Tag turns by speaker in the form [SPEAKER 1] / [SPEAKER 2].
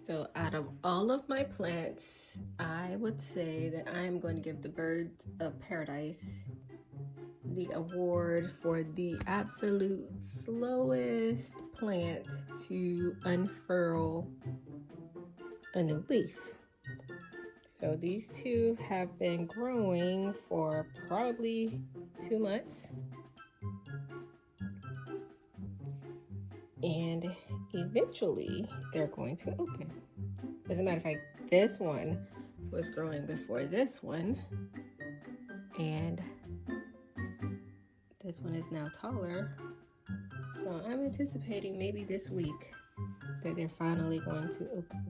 [SPEAKER 1] So out of all of my plants, I would say that I'm going to give the birds of paradise the award for the absolute slowest plant to unfurl a new leaf. So these two have been growing for probably 2 months. And eventually they're going to open. As a matter of fact, this one was growing before this one, and this one is now taller. So I'm anticipating maybe this week that they're finally going to open.